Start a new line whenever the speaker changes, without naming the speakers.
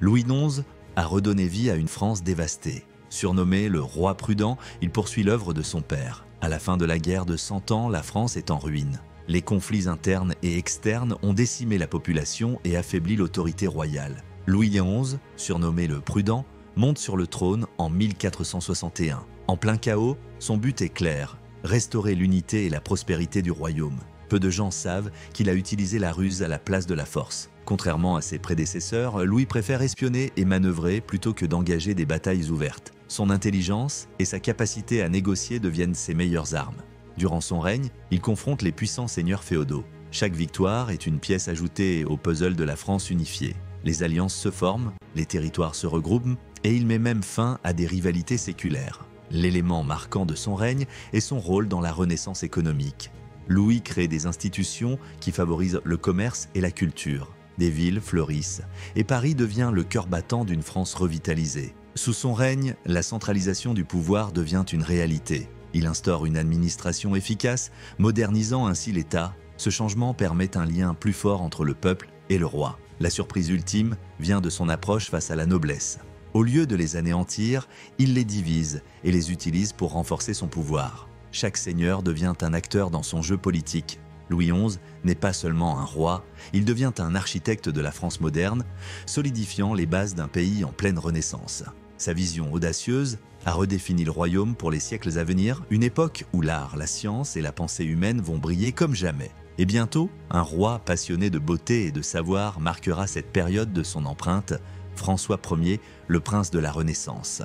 Louis XI a redonné vie à une France dévastée. Surnommé le roi prudent, il poursuit l'œuvre de son père. À la fin de la guerre de 100 ans, la France est en ruine. Les conflits internes et externes ont décimé la population et affaibli l'autorité royale. Louis XI, surnommé le prudent, monte sur le trône en 1461. En plein chaos, son but est clair, restaurer l'unité et la prospérité du royaume. Peu de gens savent qu'il a utilisé la ruse à la place de la force. Contrairement à ses prédécesseurs, Louis préfère espionner et manœuvrer plutôt que d'engager des batailles ouvertes. Son intelligence et sa capacité à négocier deviennent ses meilleures armes. Durant son règne, il confronte les puissants seigneurs féodaux. Chaque victoire est une pièce ajoutée au puzzle de la France unifiée. Les alliances se forment, les territoires se regroupent et il met même fin à des rivalités séculaires. L'élément marquant de son règne est son rôle dans la renaissance économique. Louis crée des institutions qui favorisent le commerce et la culture. Des villes fleurissent et Paris devient le cœur battant d'une France revitalisée. Sous son règne, la centralisation du pouvoir devient une réalité. Il instaure une administration efficace, modernisant ainsi l'État. Ce changement permet un lien plus fort entre le peuple et le roi. La surprise ultime vient de son approche face à la noblesse. Au lieu de les anéantir, il les divise et les utilise pour renforcer son pouvoir. Chaque seigneur devient un acteur dans son jeu politique. Louis XI n'est pas seulement un roi, il devient un architecte de la France moderne, solidifiant les bases d'un pays en pleine renaissance. Sa vision audacieuse a redéfini le royaume pour les siècles à venir, une époque où l'art, la science et la pensée humaine vont briller comme jamais. Et bientôt, un roi passionné de beauté et de savoir marquera cette période de son empreinte, François Ier, le prince de la Renaissance.